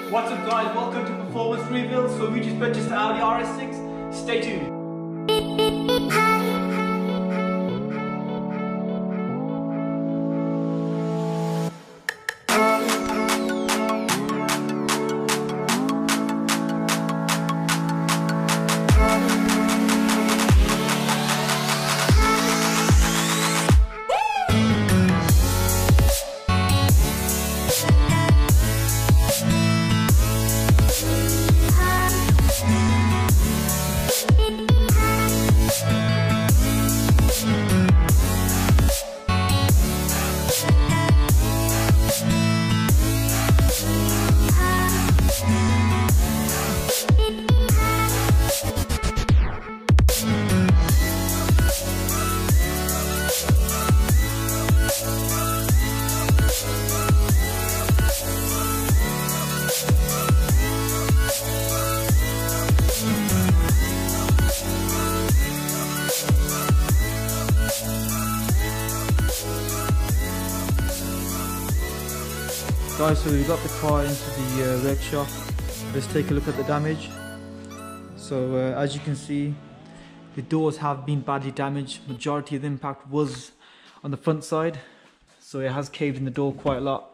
What's up guys, welcome to Performance Reveal. So we just purchased the Audi RS6, stay tuned. Guys, so we got the car into the workshop. Let's take a look at the damage. So as you can see, the doors have been badly damaged. Majority of the impact was on the front side, so it has caved in the door quite a lot.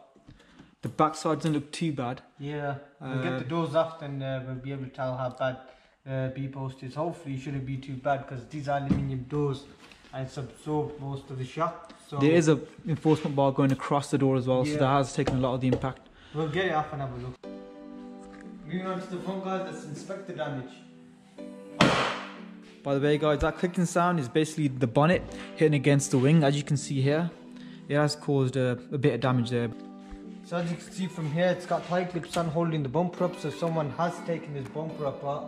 The back side doesn't look too bad. Yeah, we'll get the doors off, then we'll be able to tell how bad B-post is. Hopefully it shouldn't be too bad because these are aluminium doors and it's absorbed most of the shock. So there is a reinforcement bar going across the door as well, so that has taken a lot of the impact. We'll get it off and have a look. Moving on to the front, guys, let's inspect the damage. By the way guys, that clicking sound is basically the bonnet hitting against the wing. As you can see here, it has caused a bit of damage there. So as you can see from here, it's got tie clips on holding the bumper up, so someone has taken this bumper apart.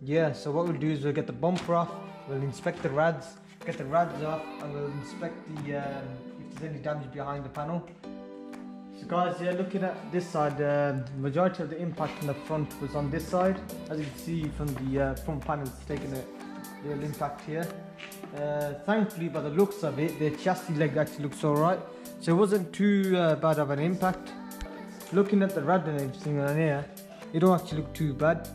Yeah, so what we'll do is we'll get the bumper off, we'll inspect the rads, get the rads off, and we'll inspect the if there's any damage behind the panel. So guys, yeah, looking at this side, the majority of the impact in the front was on this side. As you can see from the front panel, it's taken a real impact here. Thankfully, by the looks of it, the chassis leg actually looks alright, so it wasn't too bad of an impact. Looking at the rad and everything on here, it don't actually look too bad.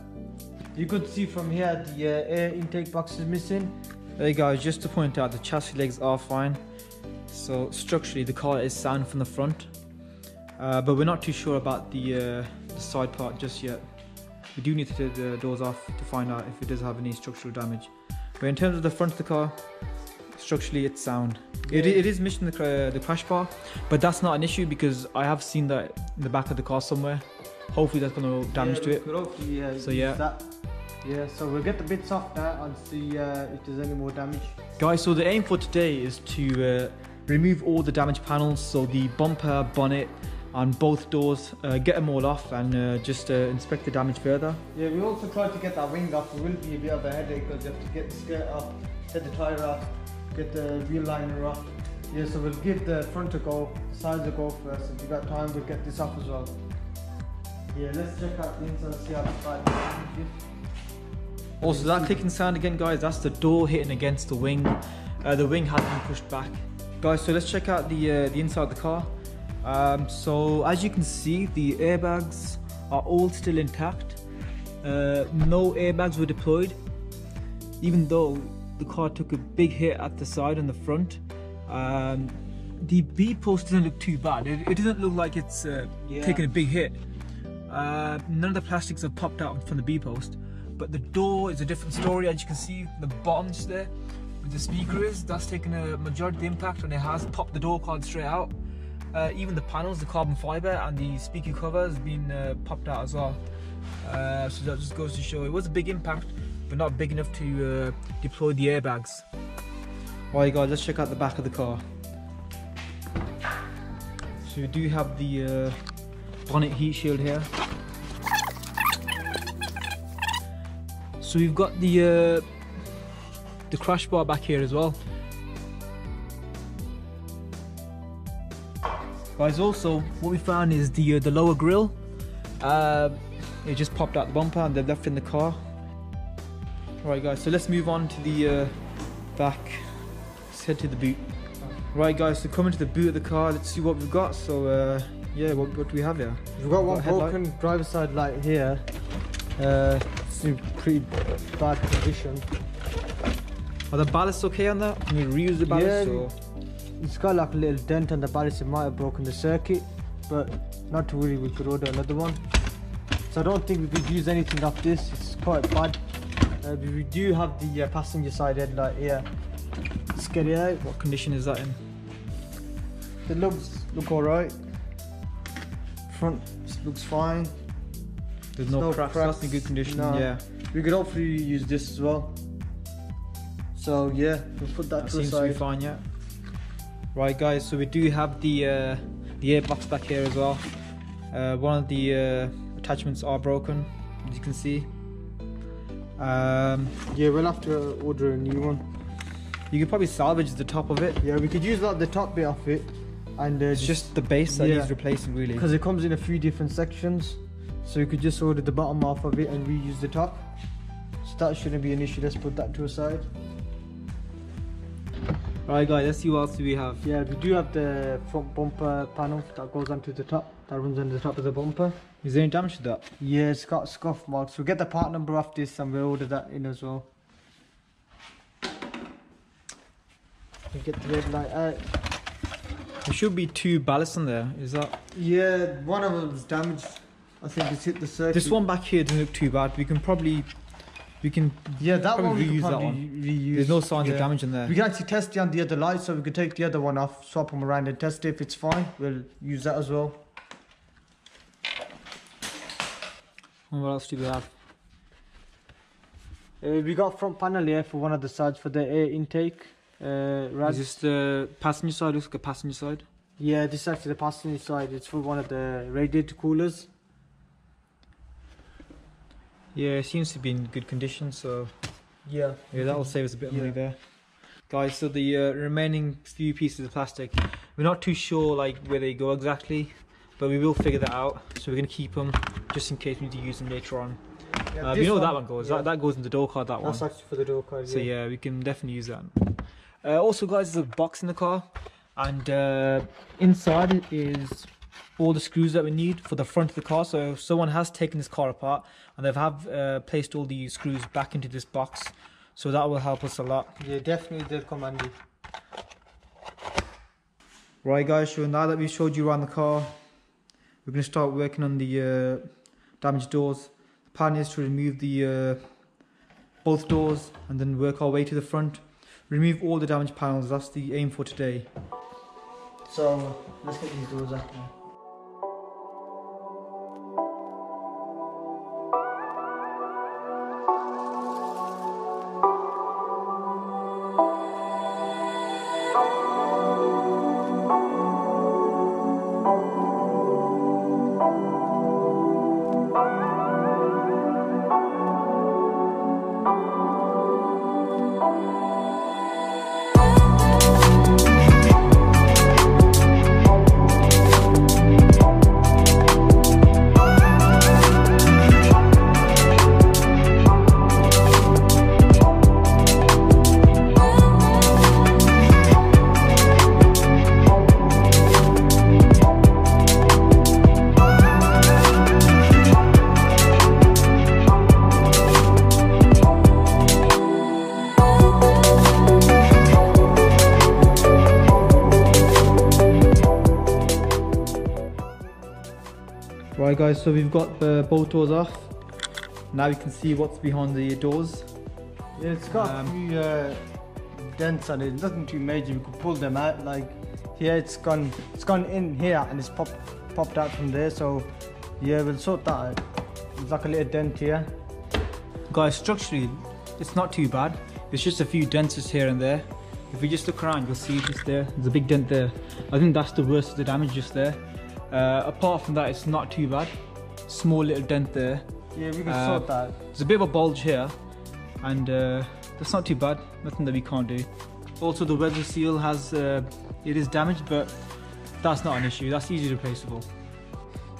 You could see from here the air intake box is missing. Hey guys, just to point out, the chassis legs are fine. So structurally the car is sound from the front, but we're not too sure about the side part just yet. We do need to take the doors off to find out if it does have any structural damage. But in terms of the front of the car, structurally it's sound. It is missing the crash bar, but that's not an issue because I have seen that in the back of the car somewhere. Hopefully that's going to damage to it. Hopefully, so yeah. Yeah, so we'll get the bits off now and see if there's any more damage. Guys, so the aim for today is to remove all the damaged panels, so the bumper, bonnet and both doors, get them all off and just inspect the damage further. Yeah, we also tried to get that wing off. It will be a bit of a headache because you have to get the skirt off, get the tyre off, get the wheel liner off. Yeah, so we'll give the front a go, the sides a go first. If we got time, we'll get this off as well. Yeah, let's check out the inside and see how the side is. Also, that clicking sound again, guys, that's the door hitting against the wing. The wing has been pushed back. Guys, so let's check out the inside of the car. So as you can see, the airbags are all still intact. No airbags were deployed, even though the car took a big hit at the side and the front. The B-post doesn't look too bad. It doesn't look like it's taken a big hit. None of the plastics have popped out from the B-post. But the door is a different story. As you can see, the bottoms there where the speaker is, that's taken a majority of the impact and it has popped the door card straight out. Even the panels, the carbon fibre and the speaker cover has been popped out as well. So that just goes to show it was a big impact, but not big enough to deploy the airbags. Alright guys, let's check out the back of the car. So we do have the bonnet heat shield here. So we've got the crash bar back here as well. Guys, also what we found is the lower grille. It just popped out the bumper and they've left it in the car. Alright guys, so let's move on to the back. Let's head to the boot. Right guys, so coming to the boot of the car, let's see what we've got. So Yeah, what do we have here? We've got one headlight? broken driver's side light here. It's in pretty bad condition. Are the ballasts okay on that? Can you reuse the ballast? Yeah, or? it's got like a little dent on the ballast. It might have broken the circuit, but not to worry, we could order another one. So I don't think we could use anything off this. It's quite bad. We do have the passenger side headlight here. Let's get it out. What condition is that in? The looks look alright. Front looks fine. There's no cracks. That's in good condition. No. Yeah. We could hopefully use this as well. So yeah, we'll put that to the Seems to be side. fine. Yeah. Right, guys. So we do have the airbox back here as well. One of the attachments are broken, as you can see. Yeah, we'll have to order a new one. You could probably salvage the top of it. Yeah, we could use like the top bit of it, and It's just the base that needs replacing, really. because it comes in a few different sections. So you could just order the bottom off of it and reuse the top. So that shouldn't be an issue. Let's put that to a side. Right, guys. Let's see what else do we have. Yeah, we do have the front bumper panel that goes onto the top. That runs on the top of the bumper. Is there any damage to that? Yeah, it's got scuff marks. We'll get the part number off this and we'll order that in as well. We get the red light out. There should be 2 ballasts on there. Is that? Yeah, one of them's damaged. I think it's hit the circuit. This one back here doesn't look too bad. We can Yeah, that probably one we reuse could that probably one. reuse. There's no signs of damage in there. We can actually test it on the other light, so we could take the other one off, swap them around and test it. If it's fine, we'll use that as well. And what else do we have? We got front panel here for one of the sides for the air intake. Is this the passenger side? Looks like a passenger side. Yeah, this is actually the passenger side. It's for one of the radiator coolers. Yeah, it seems to be in good condition, so Yeah. yeah, that will save us a bit of money there. Guys, so the remaining few pieces of plastic, we're not too sure like where they go exactly, but we will figure that out. So we're going to keep them just in case we need to use them later on. Yeah, You know where that one goes. yeah. That goes in the door card, that That's one. actually for the door card. So yeah, we can definitely use that. Also, guys, there's a box in the car, and inside is all the screws that we need for the front of the car. So someone has taken this car apart and they have placed all the screws back into this box, so that will help us a lot. Yeah, definitely they'll come handy. Right, guys, so now that we've showed you around the car, we're going to start working on the damaged doors. The plan is to remove the both doors and then work our way to the front. Remove all the damaged panels. That's the aim for today. So let's get these doors out now. Right, guys, so we've got both doors off. Now you can see what's behind the doors. Yeah, it's got a few dents on it. Nothing too major. We could pull them out. Like here, it's gone in here and it's popped out from there. So yeah, we'll sort that out. There's like a little dent here. Guys, structurally, it's not too bad. It's just a few dents just here and there. If we just look around, you'll see just there. There's a big dent there. I think that's the worst of the damage just there. Apart from that, it's not too bad. Small little dent there. Yeah, we can sort that out. There's a bit of a bulge here, and that's not too bad. Nothing that we can't do. Also, the weather seal has it is damaged, but that's not an issue. That's easily replaceable.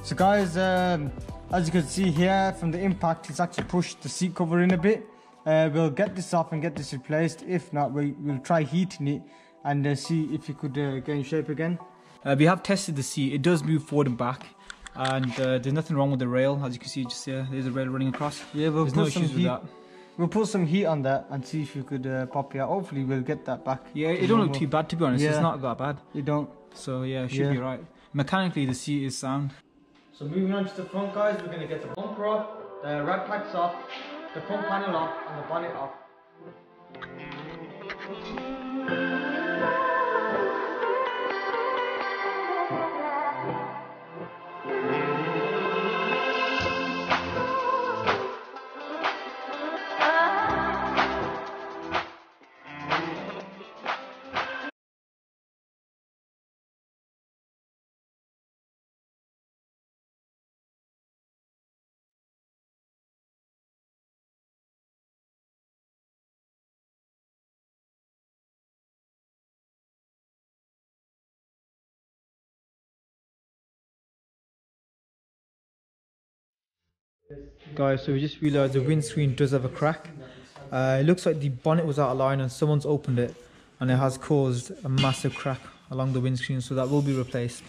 So guys, as you can see here from the impact, it's actually pushed the seat cover in a bit. We'll get this off and get this replaced. If not, we'll try heating it and see if it could get in shape again. We have tested the seat. It does move forward and back, and there's nothing wrong with the rail. As you can see, just here, there's a rail running across. Yeah, there's no issues with that. We'll put some heat on that and see if you could pop it out. Hopefully we'll get that back. Yeah, it don't look too bad, to be honest. It's not that bad. You don't. So yeah, it should be right. Mechanically, the seat is sound. So moving on to the front, guys, we're going to get the bumper off, the rad packs off, the front panel off, and the bonnet off. Guys, so we just realised the windscreen does have a crack. It looks like the bonnet was out of line and someone's opened it, and it has caused a massive crack along the windscreen, so that will be replaced.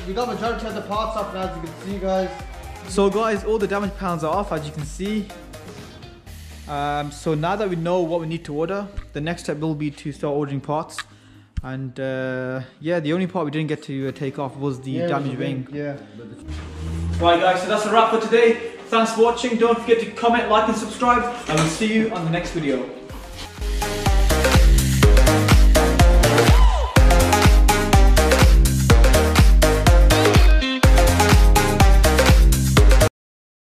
We got majority of the parts off now, as you can see, guys. So guys, all the damage panels are off, as you can see. So now that we know what we need to order, the next step will be to start ordering parts. And yeah, the only part we didn't get to take off was the damaged wing. Yeah. Right guys, so that's a wrap for today. Thanks for watching. Don't forget to comment, like and subscribe, and we'll see you on the next video.